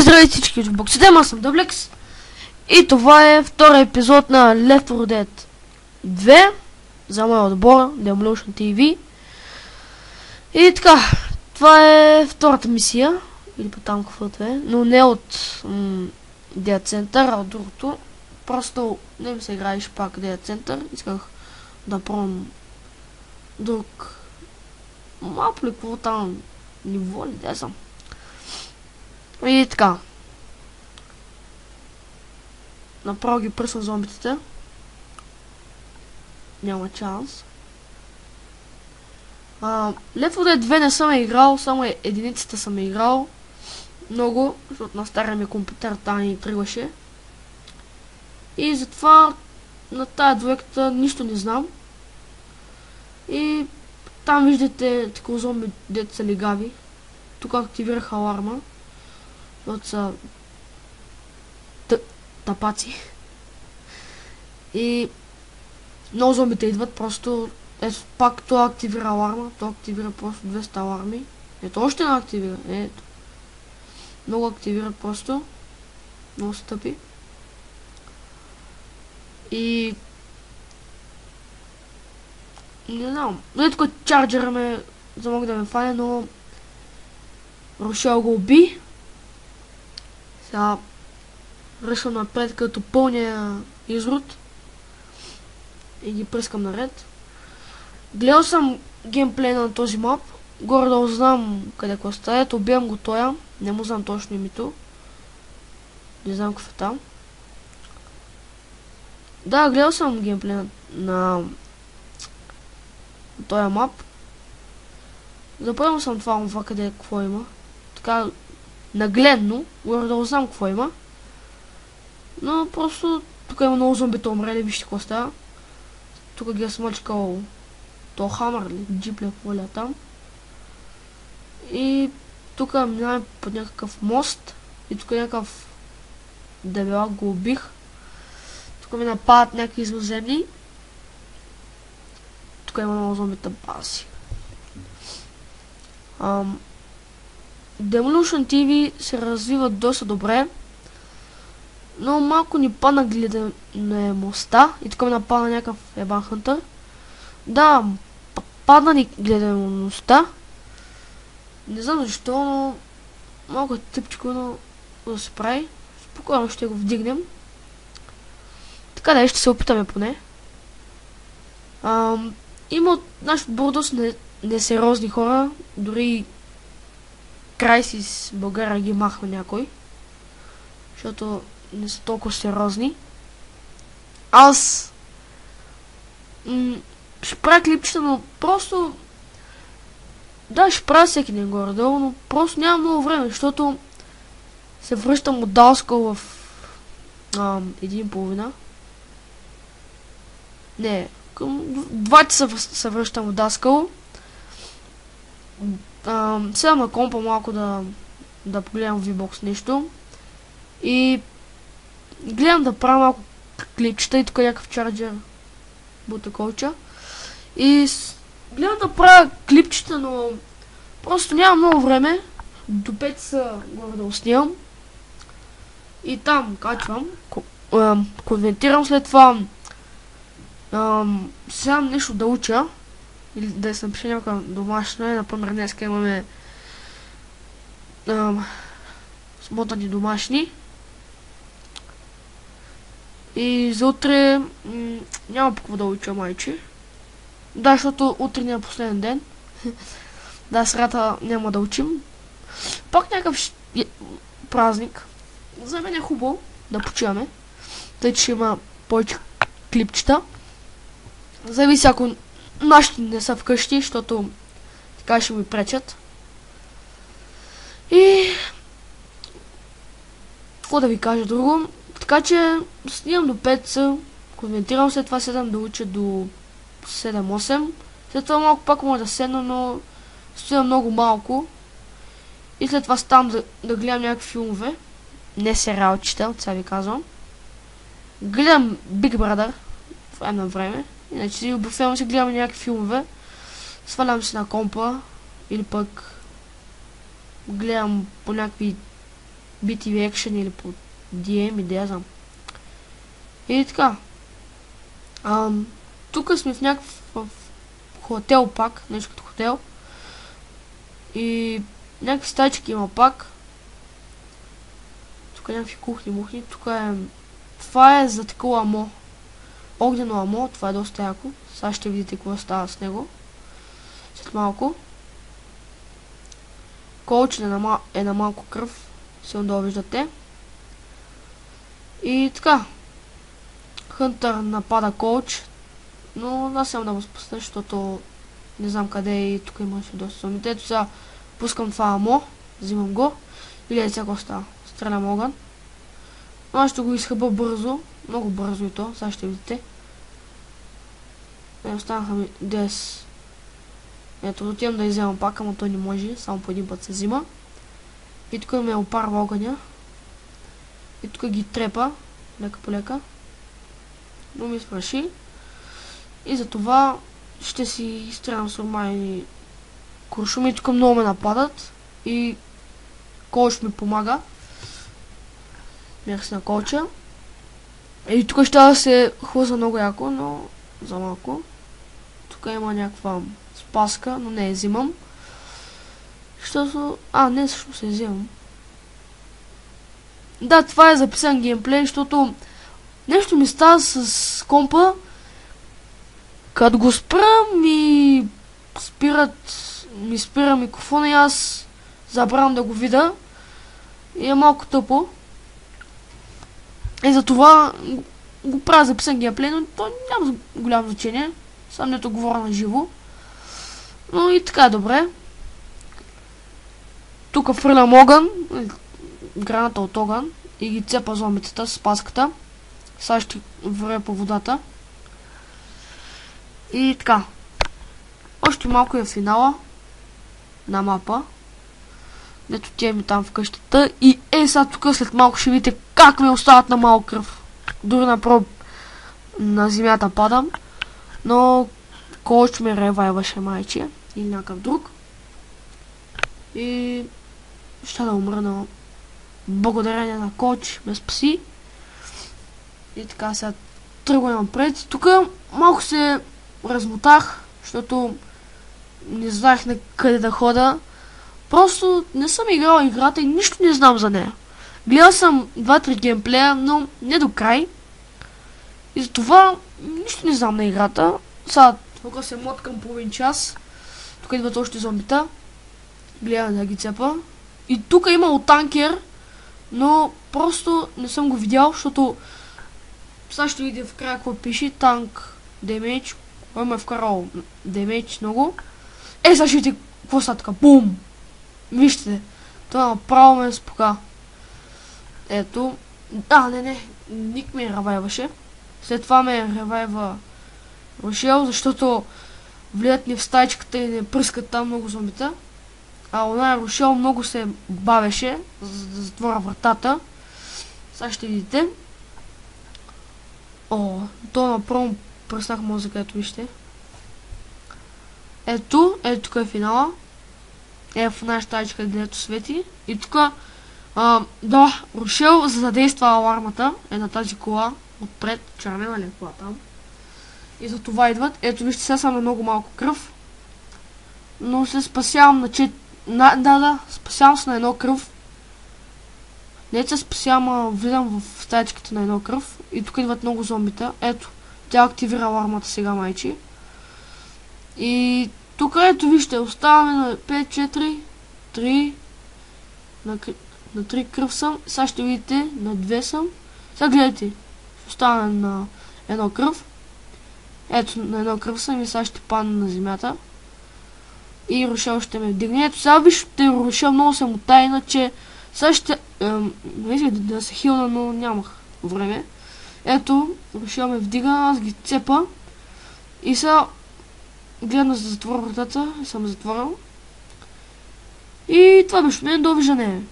Здравейте всички от Боксидем, аз съм Дъблекс и това е втори епизод на Left 4 Dead 2 за моя отбор Demolition TV. И така, това е втората мисия, или по там каквото е, но не от Dead Center, а от другото. Просто не ми се играеш пак Dead Center, исках да пробвам друг малко ли какво там ниво ли, да съм. И така. Направо ги пръсна зомбитите. Няма шанс. Left 4 Dead 2 не съм играл, само единицата съм играл. Много, защото на стария ми компютър там ни тръгваше. И затова на тая двойката нищо не знам. И там виждате такова зомби, дето са легави. Тук активирах аларма. Защото са тапаци. И много зомбите идват, просто ето пак това активира аларма, това активира просто 200 аларми. Ето още не активира, ето. Много активира просто. Много стъпи. И не знам, ето като чарджера ме замога да ме фане, но Рошел го уби. Сега решвам напред като пълня изрод и ги пръскам наред. Гледал съм геймплей на този мап, горе-долу знам къде коста е, убивам го тоя, не му знам точно името, не знам какво е там. Да, гледал съм геймплей на този мап. Запомнил съм това къде какво има, така нагледно, горе-долу знам какво има. Но просто тук има много зомбите умрели, вижте какво става. Тук ги е смъчкал то хамър ли, джип ли, какво ли е там. И тук минаваме под някакъв мост. И тук някакъв дебелак го убих. Тук ми нападат някакви извънземни. Тук има много зомбите баси. Demolition TV се развива доста добре. Но малко ни падна гледаемостта и тук ми нападна някакъв ебан хънтър. Да, падна ни гледаемостта. Не знам защо, но малко е тъпчко, но да се прави. Спокойно ще го вдигнем. Така да, ще се опитаме поне. Има от нашото бордост несериозни хора. Дори Крайсис България ги махва някой. Защото не са толкова сериозни. Аз ще правя клипчета, но просто да, ще правя всеки ден горе-долу, но просто нямам много време, защото се връщам от Далскал в 1:30. Не, към 2 часа се връщам от Далскал. Седам на компа малко да погледам в VBOX нещо. И гледам да правя малко клипчета и тук някакъв чарджер бутаколча. И гледам да правя клипчета, но просто нямам много време. До 5 са горе да снимам. И там качвам. Конвентирам след това. Сега нещо да уча. Или да се напиша някаква домашна. Например, днеска имаме смотани домашни. И за утре няма по какво да уча, майче. Да, защото утре не е последен ден. Да, срата няма да учим. Пак някакъв празник. За мен е хубаво да почиваме. Тъй, че има повече клипчета. Зависи ако нашите не са вкъщи, защото така ще ми пречат. И какво да ви кажа друго? Така че снимам до 5, коментирам, след това седам да уча до 7-8. След това малко пак може да седна, но стоя много малко. И след това ставам да гледам някакви филмове. Не сериалчета, от сега ви казвам. Гледам Big Brother в едно време. Иначе си обикновено си гледам някакви филмове. Свалям се на компа. Или пък гледам по някакви BTV Action или по DM, идея знам. И така. Тук сме в някакъв хотел пак, нещо като хотел. И някакви стайчки има пак. Тук някакви кухни-мухни. Тук е... Това е за такова амо. Огнено амо, това е доста яко. Сега ще видите какво става с него. След малко. Коуч е на малко кръв. Силно да виждате. И така. Хънтър напада коуч. Но аз съм да го спасна, защото не знам къде е и тук имаше доста зомбите. Ето сега пускам това амо. Взимам го. И гледайте сега става. Стрелям огън. Аз ще го изхъба бързо. Много бързо и то. Сега ще видите. Останаха ми 10. Ето, отивам да изземам пак, ама той не може. Само по един път се взима. И тук ме опарва огъня. И тук ги трепа. Лека по лека. Но ми свърши. И за това ще си изстрелям с нормални куршуми. Тук много ме нападат. И коуч ми помага. Мерси на коуча. И тук ще да се хлъза много яко, но за малко. Тук има някаква спаска, но не я взимам. Защото... не, също се взимам. Да, това е записан геймплей, защото нещо ми става с компа. Като го спра, ми спира микрофона и аз забравям да го видя. И е малко тъпо. И затова го правя записан геймплей, но то няма голямо значение. Сам нето говоря на живо. Но и така е добре. Тук фърлям огън, граната от огън и ги цепа зомбитата с паската. Сега ще вървя по водата. И така. Още малко е в финала на мапа. Дето тия ми там в къщата. И сега тук след малко ще видите как ми остават на малко кръв. Дори направо на земята падам. Но коуч ме ревайваше майче. Или някакъв друг. И ще да умра, но благодарение на коуч ме спаси. И така сега тръгвам напред. Тук малко се размотах, защото не знаех на къде да хода. Просто не съм играл играта и нищо не знам за нея. Гледал съм 2-3 геймплея, но не до край. И затова нищо не знам на играта. Сега тук се моткам половин час. Тук идват още зомбита. Гледам да ги цепа. И тук имало танкер, но просто не съм го видял, защото сега ще видя в края какво пише. Танк, демейдж. Кой ме е вкарал демейдж много. Сега ще видите какво са така. Бум! Вижте, това направо ме спука. Ето. Ник ме ревайваше. След това ме ревайва Рошел, защото влият ни в стайчката и не пръскат там много зомбита. Оная Рошел много се бавеше, за да затворя вратата. Сега ще видите. То направо пръснах мозъка, ето вижте. Ето тук е финала. В нашата стайчка, където свети. И тук, Рошел задейства алармата. На тази кола отпред. Червена ли кола там. И за това идват. Ето вижте, сега съм на много малко кръв. Но се спасявам на спасявам се на едно кръв. Не се спасявам, а влизам в стаечката на едно кръв. И тук идват много зомбита. Ето, тя активира алармата сега, майчи. И тук ето вижте, оставаме на 5, 4, 3, на 3 кръв съм. Сега ще видите, на 2 съм. Сега гледайте, оставаме на едно кръв. Ето, на едно кръв съм и сега ще падна на земята. И Рошел ще ме вдигне. Ето, сега вижте, Рошел много се мута, иначе сега ще... исках да се хилна, но нямах време. Ето, Рошел ме вдига, аз ги цепа. И сега гледам да затворя вратата и съм затворил. И това беше мен, довиждане.